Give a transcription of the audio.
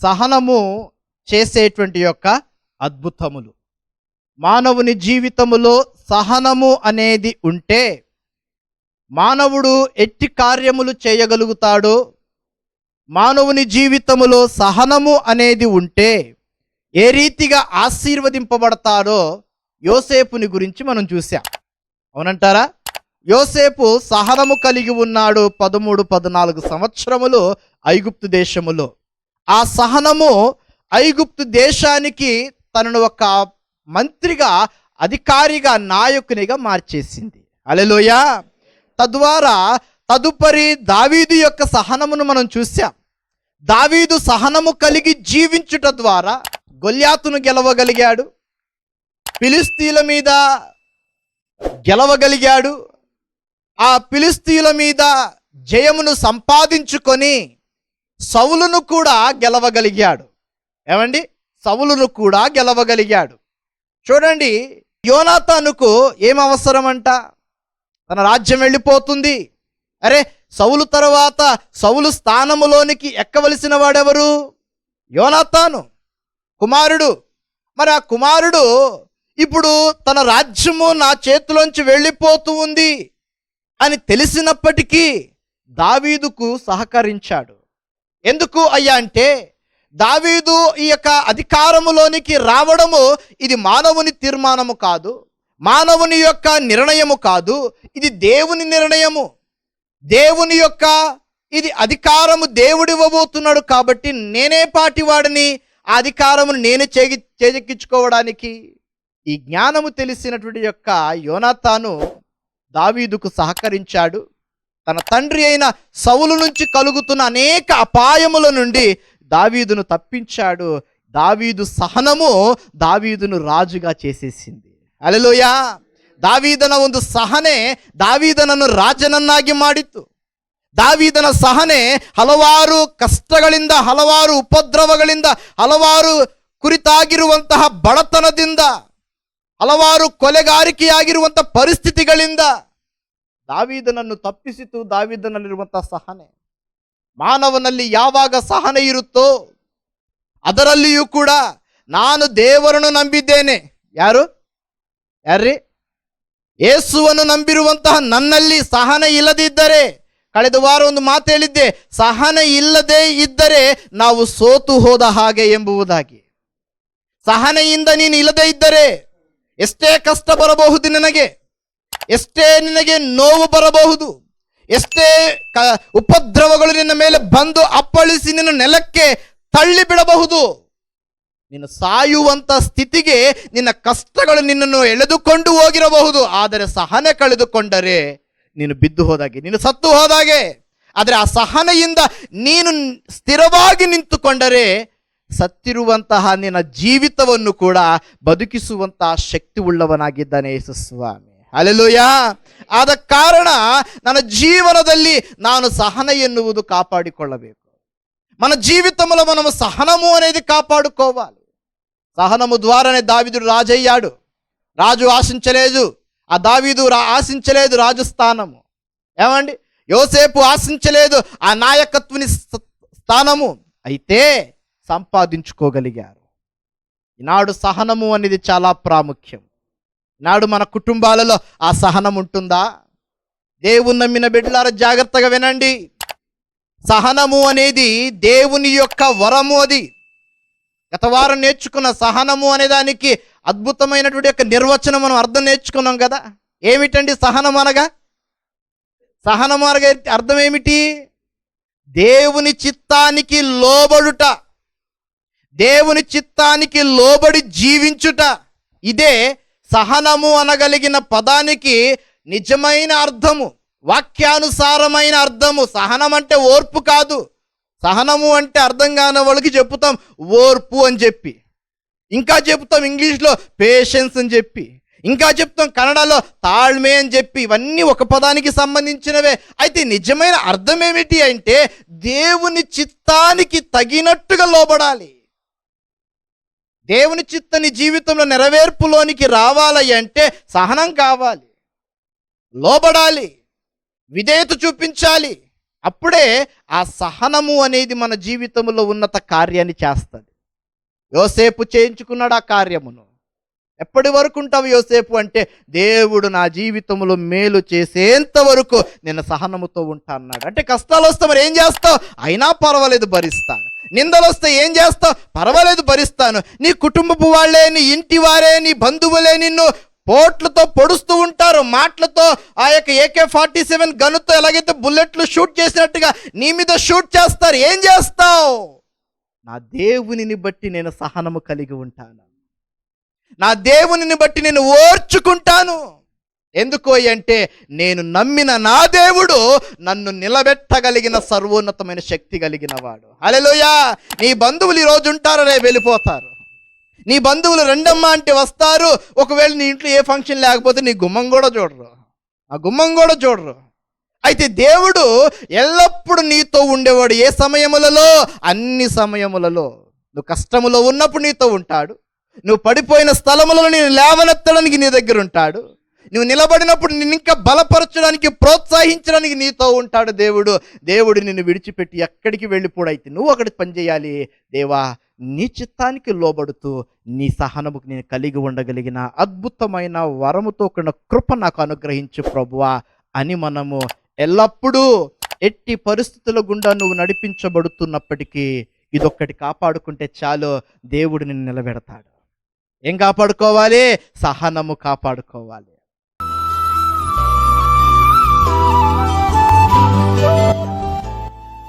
సహనము చేసేటువంటి యొక్క అద్భుతములు. మానవుని జీవితములో సహనము అనేది ఉంటే మానవుడు ఎట్టి కార్యములు చేయగలుగుతాడో, మానవుని జీవితములో సహనము అనేది ఉంటే ఏ రీతిగా ఆశీర్వదింపబడతాడో యోసేపుని గురించి మనం చూసాం. అవునంటారా? యోసేపు సహనము కలిగి ఉన్నాడు 13-14 సంవత్సరములు ఐగుప్తు దేశములో. ఆ సహనము ఐగుప్తు దేశానికి తనను ఒక మంత్రిగా, అధికారిగా, నాయకునిగా మార్చేసింది. హల్లెలూయా. తద్వారా తదుపరి దావీదు యొక్క సహనమును మనం చూసాం. దావీదు సహనము కలిగి జీవించుట ద్వారా గొల్యాతును గెలవగలిగాడు, ఫిలిస్తీయుల మీద గెలవగలిగాడు, ఆ ఫిలిస్తీయుల మీద జయమును సంపాదించుకొని సౌలును కూడా గెలవగలిగాడు. ఏమండి? సౌలును కూడా గెలవగలిగాడు. చూడండి, యోనాతానుకు ఏం అవసరమంట? తన రాజ్యం వెళ్ళిపోతుంది. అరే, సౌలు తర్వాత సౌలు స్థానములోనికి ఎక్కవలసిన వాడెవరు? యోనాతాను కుమారుడు. మరి ఆ కుమారుడు ఇప్పుడు తన రాజ్యము నా చేతిలోంచి వెళ్ళిపోతూ ఉంది అని తెలిసినప్పటికీ దావీదుకు సహకరించాడు. ఎందుకు అయ్యా అంటే, దావీదు ఈ యొక్క అధికారములోనికి రావడము ఇది మానవుని తీర్మానము కాదు, మానవుని యొక్క నిర్ణయము కాదు, ఇది దేవుని నిర్ణయము. దేవుని యొక్క ఇది అధికారము దేవుడు ఇవ్వబోతున్నాడు. కాబట్టి నేనే పాటివాడిని, ఆ అధికారమును నేనే చేజెక్కించుకోవడానికి. ఈ జ్ఞానము తెలిసినటువంటి యొక్క యోనాతాను దావీదుకు సహకరించాడు. తన తండ్రి అయిన సౌలు నుంచి కలుగుతున్న అనేక అపాయముల నుండి దావీదును తప్పించాడు. దావీదు సహనము దావీదును రాజుగా చేసేసింది. హల్లెలూయಾ. ದಾವೀದನ ಒಂದು ಸಹನೆ ದಾವೀದನನ್ನು ರಾಜನನ್ನಾಗಿ ಮಾಡಿತು. ದಾವೀದನ ಸಹನೆ ಹಲವಾರು ಕಷ್ಟಗಳಿಂದ, ಹಲವಾರು ಉಪದ್ರವಗಳಿಂದ, ಹಲವಾರು ಕುರಿತಾಗಿರುವಂತಹ ಬಡತನದಿಂದ, ಹಲವಾರು ಕೊಲೆಗಾರಿಕೆಯಾಗಿರುವಂತಹ ಪರಿಸ್ಥಿತಿಗಳಿಂದ ದಾವೀದನನ್ನು ತಪ್ಪಿಸಿತು. ದಾವೀದನಲ್ಲಿರುವಂತಹ ಸಹನೆ. ಮಾನವನಲ್ಲಿ ಯಾವಾಗ ಸಹನೆ ಇರುತ್ತೋ ಅದರಲ್ಲಿಯೂ ಕೂಡ ನಾನು ದೇವರನ್ನು ನಂಬಿದ್ದೇನೆ. ಯಾರ್ರಿ? ಯೇಸುವನ್ನು ನಂಬಿರುವಂತಹ ನನ್ನಲ್ಲಿ ಸಹನೆ ಇಲ್ಲದಿದ್ದರೆ, ಕಳೆದ ವಾರ ಒಂದು ಮಾತು ಹೇಳಿದ್ದೆ, ಸಹನೆ ಇಲ್ಲದೆ ಇದ್ದರೆ ನಾವು ಸೋತು ಹೋದ ಹಾಗೆ ಎಂಬುದಾಗಿ. ಸಹನೆಯಿಂದ ನೀನು ಇಲ್ಲದೆ ಇದ್ದರೆ ಎಷ್ಟೇ ಕಷ್ಟ ಬರಬಹುದು, ನಿನಗೆ ಎಷ್ಟೇ ನಿನಗೆ ನೋವು ಬರಬಹುದು, ಎಷ್ಟೇ ಉಪದ್ರವಗಳು ನಿನ್ನ ಮೇಲೆ ಬಂದು ಅಪ್ಪಳಿಸಿ ನಿನ್ನ ನೆಲಕ್ಕೆ ತಳ್ಳಿ ಬಿಡಬಹುದು. ನೀನು ಸಾಯುವಂತ ಸ್ಥಿತಿಗೆ ನಿನ್ನ ಕಷ್ಟಗಳು ನಿನ್ನನ್ನು ಎಳೆದುಕೊಂಡು ಹೋಗಿರಬಹುದು. ಆದರೆ ಸಹನೆ ಕಳೆದುಕೊಂಡರೆ ನೀನು ಬಿದ್ದು ಹೋದಾಗೆ, ನೀನು ಸತ್ತು ಹೋದಾಗೆ. ಆದರೆ ಆ ಸಹನೆಯಿಂದ ನೀನು ಸ್ಥಿರವಾಗಿ ನಿಂತುಕೊಂಡರೆ ಸತ್ತಿರುವಂತಹ ನಿನ್ನ ಜೀವಿತವನ್ನು ಕೂಡ ಬದುಕಿಸುವಂತಹ ಶಕ್ತಿ ಉಳ್ಳವನಾಗಿದ್ದಾನೆ ಯೇಸು ಸ್ವಾಮಿ. ಹಲ್ಲೆಲೂಯಾ. ಆದ ಕಾರಣ ನನ್ನ ಜೀವನದಲ್ಲಿ ನಾನು సహన ఎన్నుವುದು కాపాడిಕೊಳ್ಳಬೇಕು. మన జీవితంలో మనము సహనము అనేది కాపాడుకోవాలి. సహనము ద్వారానే దావీదు రాజు అయ్యాడు. రాజు ఆశించలేదు, ఆ దావీదు ఆశించలేదు రాజు స్థానము. ఏమండి? యోసేపు ఆశించలేదు ఆ నాయకత్వని స్థానము, అయితే సంపాదించుకోగలిగారు. ఈనాడు సహనము అనేది చాలా ప్రాముఖ్యం. ఈనాడు మన కుటుంబాలలో ఆ సహనం ఉంటుందా? దేవుని నమ్మిన బిడ్డలారా జాగ్రత్తగా వినండి. సహనము అనేది దేవుని యొక్క వరము. అది గత వారం నేర్చుకున్న సహనము అనే దానికి అద్భుతమైనటువంటి యొక్క నిర్వచనం మనం అర్థం నేర్చుకున్నాం కదా. ఏమిటండి సహనం అనగా? సహనము అనగా అర్థం ఏమిటి? దేవుని చిత్తానికి లోబడుట, దేవుని చిత్తానికి లోబడి జీవించుట. ఇదే సహనము అనగలిగిన పదానికి నిజమైన అర్థము, వాక్యానుసారమైన అర్థము. సహనం అంటే ఓర్పు కాదు. సహనము అంటే అర్థం కాని వాళ్ళకి చెప్తాం ఓర్పు అని చెప్పి, ఇంకా చెప్తాం ఇంగ్లీష్లో పేషెన్స్ అని చెప్పి, ఇంకా చెప్తాం కన్నడలో తాಳ್ಮೆ అని చెప్పి. ఇవన్నీ ఒక పదానికి సంబంధించినవే. అయితే నిజమైన అర్థం ఏమిటి అంటే దేవుని చిత్తానికి తగినట్టుగా లోబడాలి. దేవుని చిత్తాన్ని జీవితంలో నెరవేర్పులోనికి రావాలి అంటే సహనం కావాలి, లోబడాలి, విధేయత చూపించాలి. అప్పుడే ఆ సహనము అనేది మన జీవితంలో ఉన్నత కార్యాన్ని చేస్తుంది. యోసేపు చేయించుకున్నాడు ఆ కార్యమును. ఎప్పటి వరకు ఉంటావు యోసేపు అంటే, దేవుడు నా జీవితంలో మేలు చేసేంత వరకు నేను సహనముతో ఉంటా అన్నాడు. అంటే కష్టాలు వస్తే మరి ఏం చేస్తావు? అయినా పర్వాలేదు భరిస్తాను. నిందలు వస్తే ఏం చేస్తావు? పర్వాలేదు భరిస్తాను. నీ కుటుంబపు వాళ్ళే, నీ ఇంటి వారే, నీ బంధువులే నిన్ను పోట్లతో పొడుస్తూ ఉంటారు, మాటలతో ఆ యొక్క AK-47 గన్నుతో ఎలాగైతే బుల్లెట్లు షూట్ చేసినట్టుగా నీ మీద షూట్ చేస్తారు. ఏం చేస్తావు? నా దేవునిని బట్టి నేను సహనము కలిగి ఉంటాను. నా దేవునిని బట్టి నేను ఓర్చుకుంటాను. ఎందుకు అంటే నేను నమ్మిన నా దేవుడు నన్ను నిలబెట్టగలిగిన సర్వోన్నతమైన శక్తి కలిగిన వాడు. హల్లెలూయా. నీ బంధువులు ఈరోజు ఉంటారు, రేపు వెళ్ళిపోతారు. నీ బంధువులు రెండమ్మ అంటే వస్తారు. ఒకవేళ నీ ఇంట్లో ఏ ఫంక్షన్ లేకపోతే నీ గుమ్మం కూడా చూడరు, ఆ గుమ్మం కూడా చూడరు. అయితే దేవుడు ఎల్లప్పుడూ నీతో ఉండేవాడు. ఏ సమయములలో? అన్ని సమయములలో. నువ్వు కష్టములో ఉన్నప్పుడు నీతో ఉంటాడు. నువ్వు పడిపోయిన స్థలములలో నేను లేవనెత్తడానికి నీ దగ్గర ఉంటాడు. నువ్వు నిలబడినప్పుడు నిన్ను ఇంకా బలపరచడానికి, ప్రోత్సహించడానికి నీతో ఉంటాడు దేవుడు. దేవుడు నిన్ను విడిచిపెట్టి ఎక్కడికి వెళ్ళిపోడైతే నువ్వు ఒకటి పని చేయాలి. దేవా, నీ చిత్తానికి లోబడుతూ నీ సహనముకు నేను కలిగి ఉండగలిగిన అద్భుతమైన వరముతో కూడిన కృప నాకు అనుగ్రహించు ప్రభువా అని మనము ఎల్లప్పుడూ ఎట్టి పరిస్థితుల గుండా నువ్వు నడిపించబడుతున్నప్పటికీ ఇదొక్కటి కాపాడుకుంటే చాలు, దేవుడు నిన్ను నిలబెడతాడు. ఏం కాపాడుకోవాలి? సహనము కాపాడుకోవాలి.